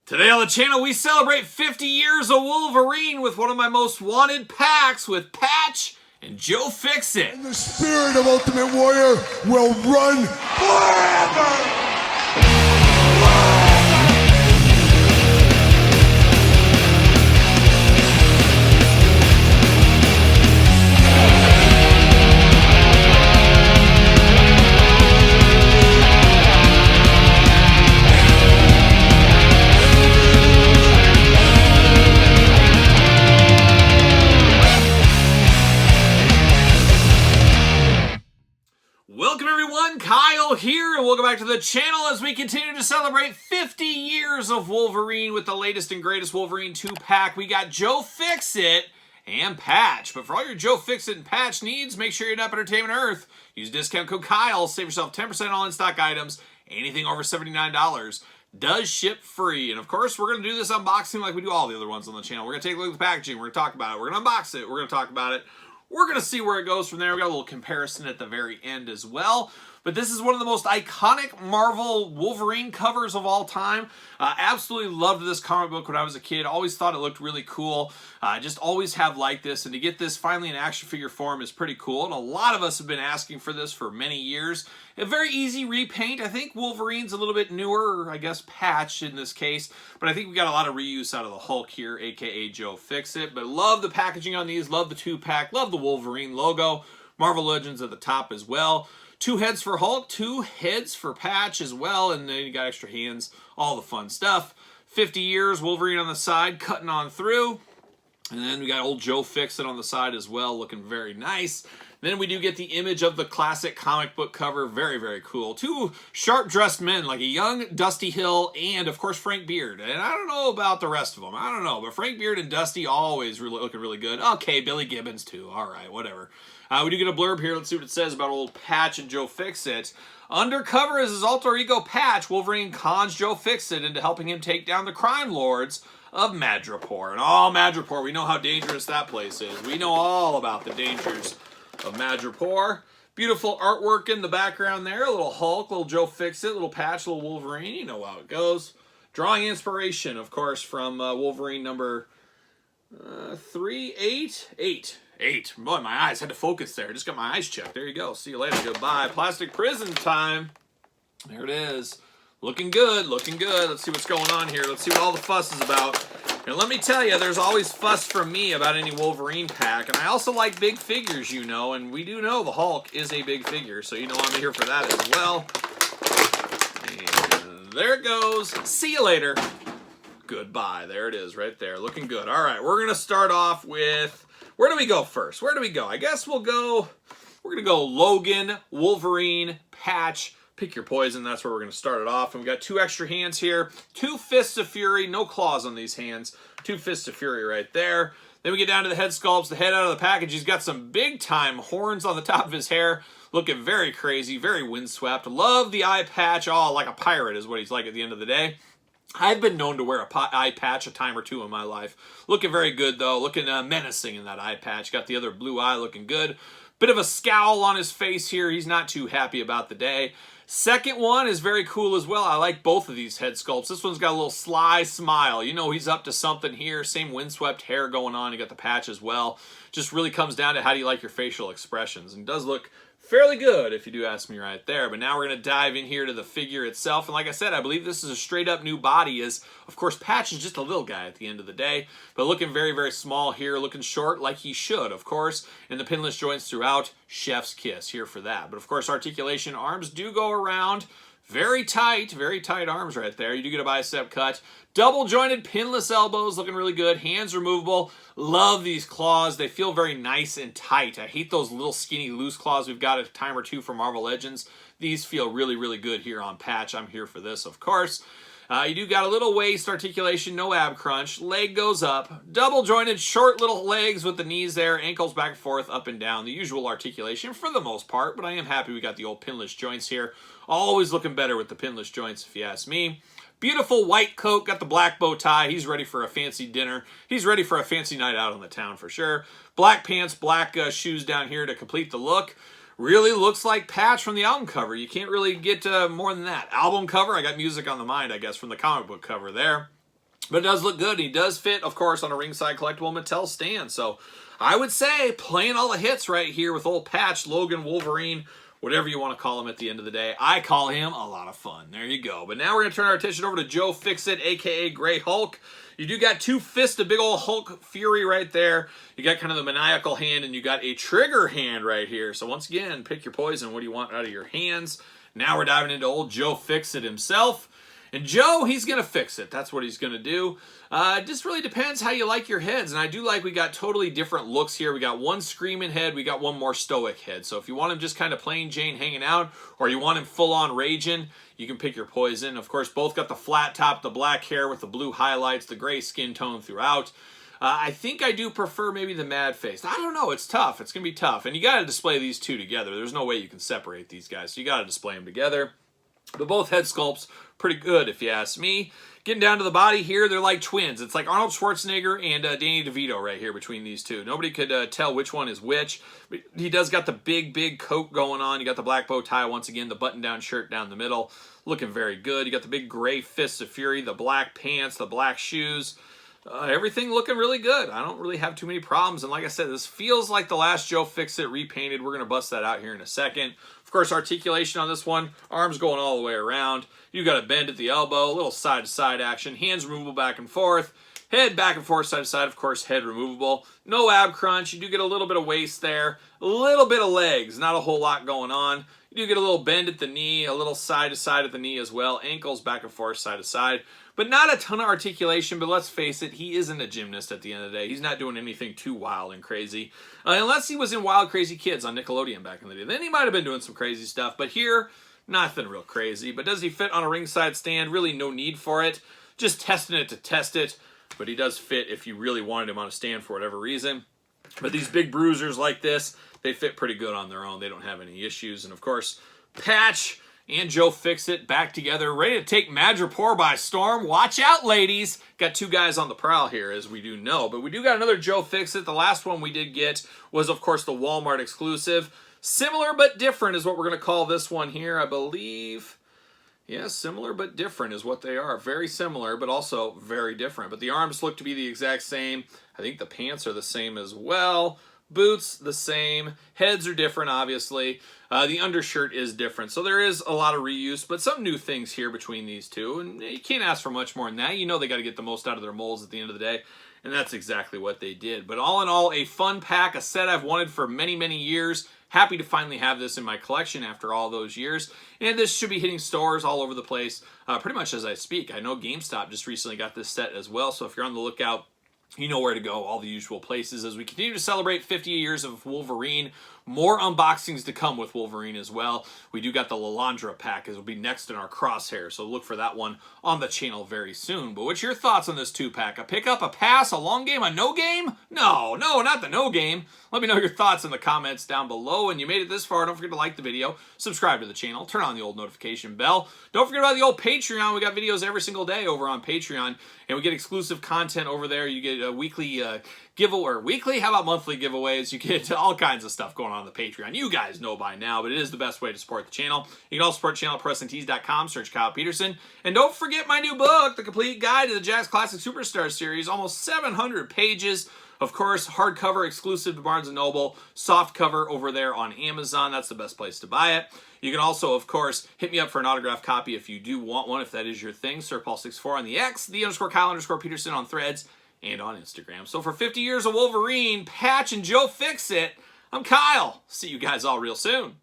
Today on the channel, we celebrate 50 years of Wolverine with one of my most wanted packs with Patch and Joe Fixit. And the spirit of Ultimate Warrior will run forever! Welcome everyone, Kyle here, and welcome back to the channel as we continue to celebrate 50 years of Wolverine with the latest and greatest Wolverine 2-pack. We got Joe Fixit and Patch. But for all your Joe Fixit and Patch needs, make sure you're up Entertainment Earth. Use discount code Kyle, save yourself 10% on in-stock items. Anything over $79 does ship free. And of course, we're going to do this unboxing like we do all the other ones on the channel. We're going to take a look at the packaging, we're going to talk about it, we're going to unbox it, we're going to talk about it. We're going to see where it goes from there. We got a little comparison at the very end as well. But this is one of the most iconic Marvel Wolverine covers of all time. Absolutely loved this comic book when I was a kid. Always thought it looked really cool. Just always have liked this. And to get this finally in action figure form is pretty cool. And a lot of us have been asking for this for many years. A very easy repaint. I think Wolverine's a little bit newer, or I guess Patch in this case. But I think we got a lot of reuse out of the Hulk here, aka Joe Fixit. But love the packaging on these. Love the 2-pack. Love the Wolverine logo. Marvel Legends at the top as well. 2 heads for Hulk, 2 heads for Patch as well, and then you got extra hands, all the fun stuff. 50 years, Wolverine on the side, cutting on through. And then we got old Joe Fixit on the side as well, looking very nice. Then we do get the image of the classic comic book cover, very, very cool. 2 sharp-dressed men, like a young Dusty Hill and, of course, Frank Beard. And I don't know about the rest of them, I don't know, but Frank Beard and Dusty always looking really good. Okay, Billy Gibbons too, all right, whatever. We do get a blurb here. Let's see what it says about old Patch and Joe Fixit. Undercover as his alter ego Patch, Wolverine cons Joe Fixit into helping him take down the crime lords of Madripoor. And Madripoor, we know how dangerous that place is. We know all about the dangers of Madripoor. Beautiful artwork in the background there. A little Hulk, little Joe Fixit, little Patch, little Wolverine. You know how it goes. Drawing inspiration, of course, from Wolverine number 8. Boy, my eyes had to focus there. Just got my eyes checked. There you go. See you later. Goodbye. Plastic prison time. There it is. Looking good. Looking good. Let's see what's going on here. Let's see what all the fuss is about. And let me tell you, there's always fuss from me about any Wolverine pack. And I also like big figures, you know. And we do know the Hulk is a big figure. So you know I'm here for that as well. And there it goes. See you later. Goodbye. There it is right there. Looking good. All right. We're going to start off with... Where do we go first? Where do we go? I guess we're going to go Logan, Wolverine, Patch. Pick your poison. That's where we're going to start it off. And we got 2 extra hands here. 2 Fists of Fury. No claws on these hands. 2 Fists of Fury right there. Then we get down to the head sculpts. The head out of the package. He's got some big time horns on the top of his hair. Looking very crazy. Very windswept. Love the eye patch. Oh, like a pirate is what he's like at the end of the day. I've been known to wear a eye patch a time or two in my life. Looking very good, though. Looking menacing in that eye patch. Got the other blue eye looking good. Bit of a scowl on his face here. He's not too happy about the day. Second one is very cool as well. I like both of these head sculpts. This one's got a little sly smile. You know he's up to something here. Same windswept hair going on. You got the patch as well. Just really comes down to how do you like your facial expressions. And does look fairly good, if you do ask me right there. But now we're going to dive in here to the figure itself. And like I said, I believe this is a straight-up new body. As, of course, Patch is just a little guy at the end of the day. But looking very, very small here. Looking short like he should, of course. And the pinless joints throughout. Chef's kiss here for that. But, of course, articulation. Arms do go around. Very tight arms right there. You do get a bicep cut. Double jointed pinless elbows, looking really good. Hands removable. Love these claws. They feel very nice and tight. I hate those little skinny loose claws we've got a time or two from Marvel Legends. These feel really, really good here on Patch. I'm here for this, of course. You do got a little waist articulation, no ab crunch. Leg goes up. Double jointed, short little legs with the knees there. Ankles back and forth, up and down. The usual articulation for the most part, but I am happy we got the old pinless joints here. Always looking better with the pinless joints, if you ask me. Beautiful white coat, got the black bow tie. He's ready for a fancy dinner. He's ready for a fancy night out on the town for sure. Black pants, black shoes down here to complete the look. Really looks like Patch from the album cover. You can't really get more than that. Album cover, I got music on the mind, I guess, from the comic book cover there. But it does look good. He does fit, of course, on a ringside collectible Mattel stand. So I would say playing all the hits right here with old Patch, Logan, Wolverine, whatever you want to call him at the end of the day. I call him a lot of fun. There you go. But now we're going to turn our attention over to Joe Fixit, a.k.a. Gray Hulk. You do got two fists, a big old Hulk Fury right there. You got kind of the maniacal hand, and you got a trigger hand right here. So once again, pick your poison. What do you want out of your hands? Now we're diving into old Joe Fixit himself. And Joe, he's going to fix it. That's what he's going to do. It just really depends how you like your heads. And I do like we got totally different looks here. We got one screaming head. We got one more stoic head. So if you want him just kind of plain Jane hanging out, or you want him full on raging, you can pick your poison. Of course, both got the flat top, the black hair with the blue highlights, the gray skin tone throughout. I think I do prefer maybe the mad face. I don't know. It's tough. It's going to be tough. And you got to display these two together. There's no way you can separate these guys. So you got to display them together. But both head sculpts, pretty good if you ask me. Getting down to the body here, they're like twins. It's like Arnold Schwarzenegger and Danny DeVito right here between these two. Nobody could tell which one is which. But he does got the big coat going on. You got the black bow tie once again, the button-down shirt down the middle. Looking very good. You got the big gray fists of fury, the black pants, the black shoes. Everything looking really good. I don't really have too many problems. And like I said, this feels like the last Joe Fixit repainted. We're going to bust that out here in a second. Of course, articulation on this one. Arms going all the way around. You got a bend at the elbow. A little side-to-side action. Hands removable back and forth. Head back and forth, side to side. Of course, head removable. No ab crunch. You do get a little bit of waist there. A little bit of legs. Not a whole lot going on. You do get a little bend at the knee. A little side to side at the knee as well. Ankles back and forth, side to side. But not a ton of articulation, but let's face it, he isn't a gymnast at the end of the day. He's not doing anything too wild and crazy. Unless he was in Wild Crazy Kids on Nickelodeon back in the day. Then he might have been doing some crazy stuff. But here, nothing real crazy. But does he fit on a ringside stand? Really no need for it. Just testing it to test it. But he does fit if you really wanted him on a stand for whatever reason. But these big bruisers like this, they fit pretty good on their own. They don't have any issues. And of course, Patch and Joe Fixit back together, ready to take Madripoor by storm. Watch out, ladies. Got two guys on the prowl here, as we do know. But we do got another Joe Fixit. The last one we did get was, of course, the Walmart exclusive. Similar but different is what we're going to call this one here, I believe. Yeah, similar but different is what they are. Very similar, but also very different. But the arms look to be the exact same. I think the pants are the same as well. Boots, the same. Heads are different, obviously. The undershirt is different. So there is a lot of reuse, but some new things here between these two. And you can't ask for much more than that. You know they got to get the most out of their molds at the end of the day. And that's exactly what they did. But all in all, a fun pack, a set I've wanted for many, many years. Happy to finally have this in my collection after all those years. And this should be hitting stores all over the place pretty much as I speak. I know GameStop just recently got this set as well. So if you're on the lookout, you know where to go, all the usual places. As we continue to celebrate 50 years of Wolverine, more unboxings to come with Wolverine as well. We do got the Lalandra pack, as will be next in our crosshair, so look for that one on the channel very soon. But what's your thoughts on this 2-pack? A pickup, a pass, a long game, a no game? No, not the no game. Let me know your thoughts in the comments down below. And you made it this far, don't forget to like the video, subscribe to the channel, turn on the old notification bell. Don't forget about the old Patreon. We got videos every single day over on Patreon, and we get exclusive content over there. You get a weekly giveaway, or weekly? How about monthly giveaways? You get all kinds of stuff going on the Patreon. You guys know by now, but it is the best way to support the channel. You can also support the channel at PresenTees.com, search Kyle Peterson. And don't forget my new book, The Complete Guide to the Jakks Classic Superstar Series, almost 700 pages. Of course, hardcover exclusive to Barnes & Noble, soft cover over there on Amazon. That's the best place to buy it. You can also, of course, hit me up for an autographed copy if you do want one, if that is your thing. SirPaul64 on the X, _Kyle_Peterson on Threads, and on Instagram. So for 50 years of Wolverine, Patch, and Joe Fixit, I'm Kyle. See you guys all real soon.